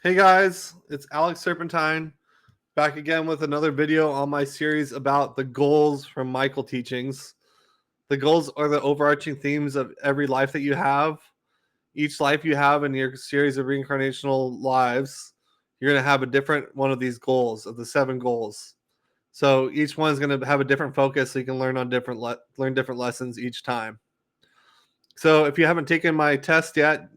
Hey guys, it's Alex Serpentine back again with another video on my series about the goals from Michael teachings. The goals are the overarching themes of every life that you have. Each life you have in your series of reincarnational lives, you're going to have a different one of these goals, of the 7 goals. So each one's going to have a different focus so you can learn different lessons each time. So if you haven't taken my test yet,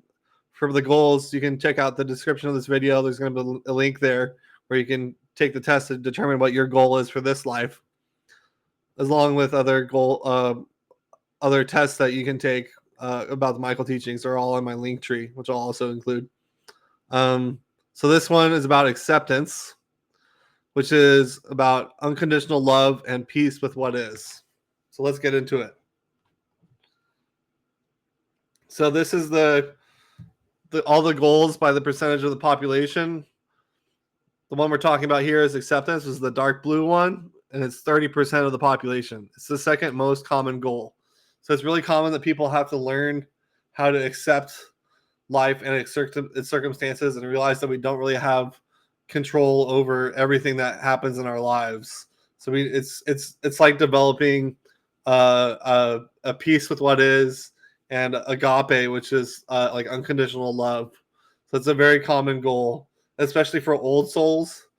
for the goals, you can check out the description of this video. There's going to be a link there where you can take the test to determine what your goal is for this life, along with other tests that you can take about the Michael teachings. Are all in my Linktree, which I'll also include. So this one is about acceptance, which is about unconditional love and peace with what is. So let's get into it. So this is all the goals by the percentage of the population. The one we're talking about here is acceptance, is the dark blue one, and it's 30% of the population. It's the second most common goal. So it's really common that people have to learn how to accept life and its circumstances and realize that we don't really have control over everything that happens in our lives. So it's like developing a peace with what is, and agape, which is like unconditional love. So it's a very common goal, especially for old souls.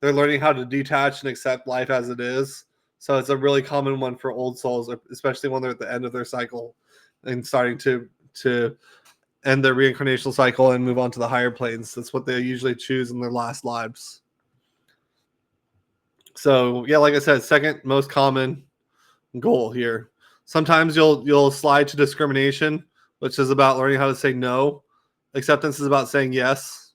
They're learning how to detach and accept life as it is. So it's a really common one for old souls, especially when they're at the end of their cycle and starting to end their reincarnational cycle and move on to the higher planes. That's what they usually choose in their last lives. So yeah, like I said, second most common goal here. Sometimes you'll slide to discrimination, which is about learning how to say no. Acceptance is about saying yes.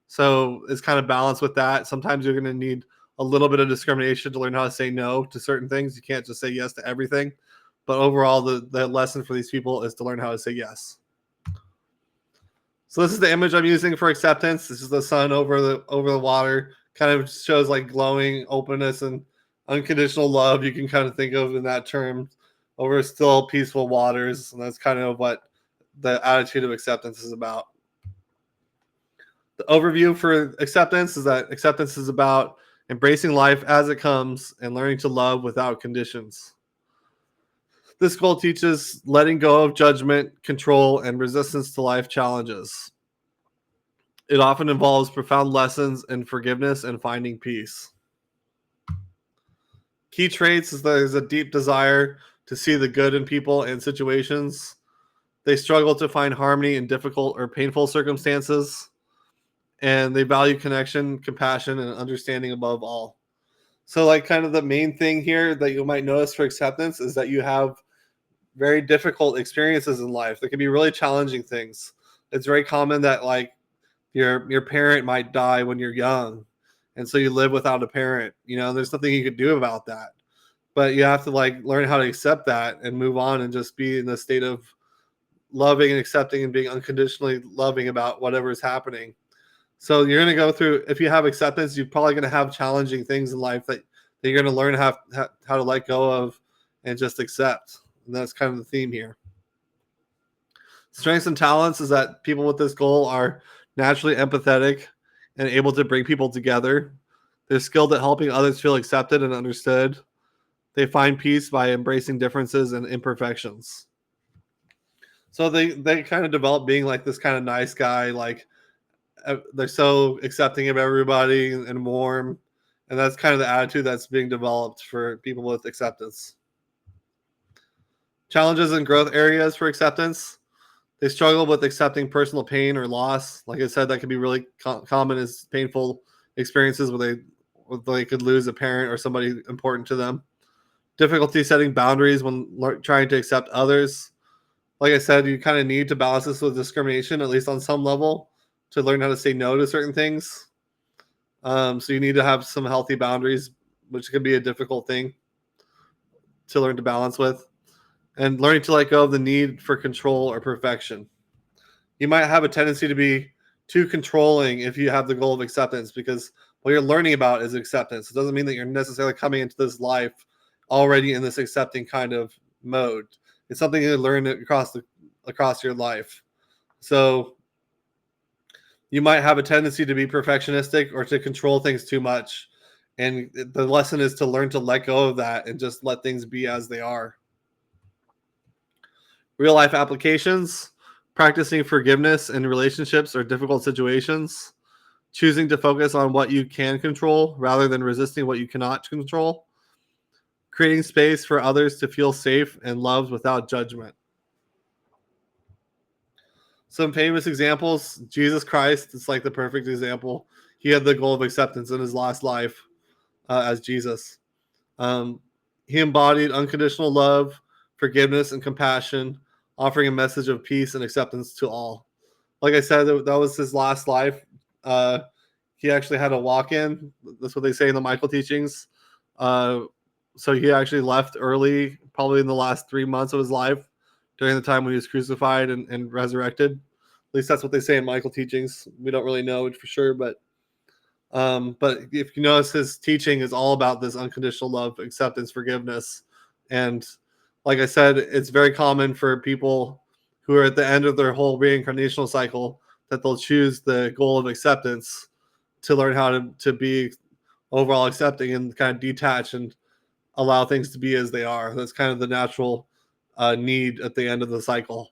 So it's kind of balanced with that. Sometimes you're going to need a little bit of discrimination to learn how to say no to certain things. You can't just say yes to everything. But overall, the lesson for these people is to learn how to say yes. So this is the image I'm using for acceptance. This is the sun over the water. Kind of shows like glowing openness and unconditional love. You can kind of think of in that term, over still peaceful waters. And that's kind of what the attitude of acceptance is about. The overview for acceptance is that acceptance is about embracing life as it comes and learning to love without conditions. This goal teaches letting go of judgment, control, and resistance to life challenges. It often involves profound lessons in forgiveness and finding peace. Key traits is there's a deep desire to see the good in people and situations. They struggle to find harmony in difficult or painful circumstances. And they value connection, compassion, and understanding above all. So like kind of the main thing here that you might notice for acceptance is that you have very difficult experiences in life. There can be really challenging things. It's very common that like your parent might die when you're young, and so you live without a parent. There's nothing you can do about that, but you have to like learn how to accept that and move on and just be in the state of loving and accepting and being unconditionally loving about whatever is happening. So you're going to go through, if you have acceptance, you're probably going to have challenging things in life that you're going to learn how to let go of and just accept. And that's kind of the theme here. Strengths and talents is that people with this goal are naturally empathetic and able to bring people together. They're skilled at helping others feel accepted and understood. They find peace by embracing differences and imperfections. So they kind of develop being like this kind of nice guy, like they're so accepting of everybody and warm. And that's kind of the attitude that's being developed for people with acceptance. Challenges and growth areas for acceptance. They struggle with accepting personal pain or loss. Like I said, that can be really common as painful experiences where they could lose a parent or somebody important to them. Difficulty setting boundaries when trying to accept others. Like I said, you kind of need to balance this with discrimination, at least on some level, to learn how to say no to certain things. So you need to have some healthy boundaries, which could be a difficult thing to learn to balance with. And learning to let go of the need for control or perfection. You might have a tendency to be too controlling if you have the goal of acceptance, because what you're learning about is acceptance. It doesn't mean that you're necessarily coming into this life already in this accepting kind of mode. It's something you learn across your life. So You might have a tendency to be perfectionistic or to control things too much. And the lesson is to learn to let go of that and just let things be as they are. Real life applications, practicing forgiveness in relationships or difficult situations, choosing to focus on what you can control rather than resisting what you cannot control, creating space for others to feel safe and loved without judgment. Some famous examples: Jesus Christ is like the perfect example. He had the goal of acceptance in his last life as Jesus. Um, he embodied unconditional love, forgiveness, and compassion, offering a message of peace and acceptance to all. Like I said, that was his last life. Uh, he actually had a walk-in. That's what they say in the Michael teachings. Uh, so he actually left early, probably in the last 3 months of his life, during the time when he was crucified and resurrected. At least that's what they say in Michael teachings. We don't really know it for sure, but if you notice, his teaching is all about this unconditional love, acceptance, forgiveness. And like I said, it's very common for people who are at the end of their whole reincarnational cycle that they'll choose the goal of acceptance to learn how to be overall accepting and kind of detach and allow things to be as they are. That's kind of the natural need at the end of the cycle.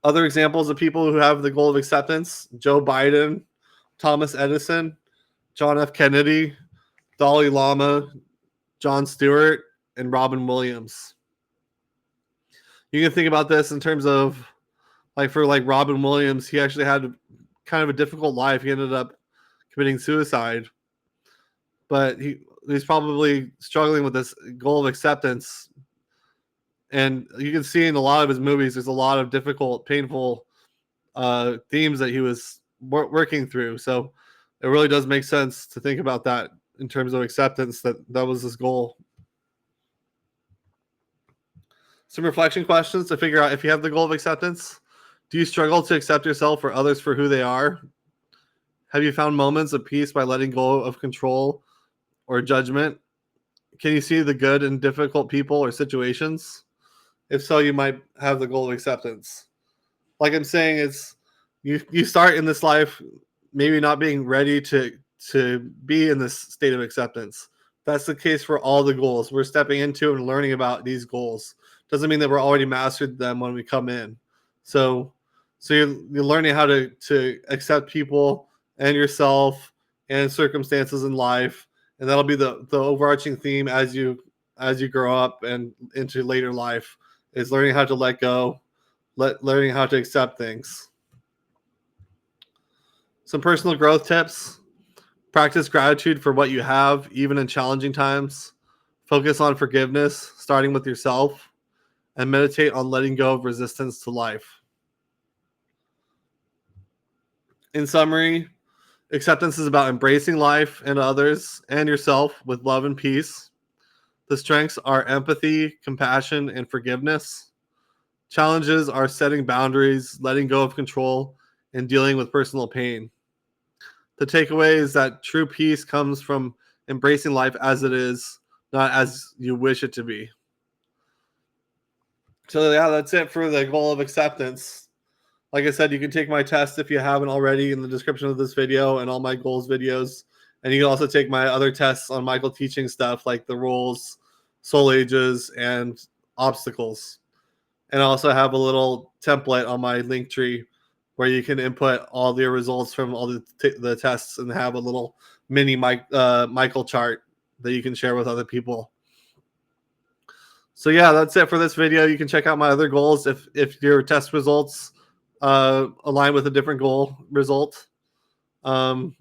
Other examples of people who have the goal of acceptance: Joe Biden, Thomas Edison, John F. Kennedy, Dalai Lama, Jon Stewart, and Robin Williams. You can think about this in terms of, like, for like Robin Williams, he actually had kind of a difficult life. He ended up committing suicide, but he's probably struggling with this goal of acceptance. And you can see in a lot of his movies, there's a lot of difficult, painful themes that he was working through. So it really does make sense to think about that in terms of acceptance, that was his goal. Some reflection questions to figure out if you have the goal of acceptance. Do you struggle to accept yourself or others for who they are? Have you found moments of peace by letting go of control or judgment? Can you see the good in difficult people or situations? If so, you might have the goal of acceptance. Like I'm saying, it's you start in this life maybe not being ready to be in this state of acceptance. That's the case for all the goals we're stepping into and learning about. These goals doesn't mean that we're already mastered them when we come in. So you're learning how to accept people and yourself and circumstances in life, and that'll be the overarching theme as you grow up and into later life, is learning how to let go, learning how to accept things. Some personal growth tips: practice gratitude for what you have, even in challenging times. Focus on forgiveness, starting with yourself, and meditate on letting go of resistance to life. In summary, acceptance is about embracing life and others and yourself with love and peace. The strengths are empathy, compassion, and forgiveness. Challenges are setting boundaries, letting go of control, and dealing with personal pain. The takeaway is that true peace comes from embracing life as it is, not as you wish it to be. So yeah, that's it for the goal of acceptance. Like I said, you can take my test if you haven't already in the description of this video and all my goals videos. And you can also take my other tests on Michael teaching stuff like the rules, soul ages, and obstacles. And I also have a little template on my Linktree where you can input all the results from all the tests and have a little mini Michael chart that you can share with other people. So yeah, that's it for this video. You can check out my other goals if your test results align with a different goal result. So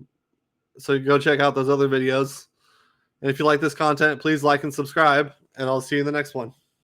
go check out those other videos. And if you like this content, please like and subscribe, and I'll see you in the next one.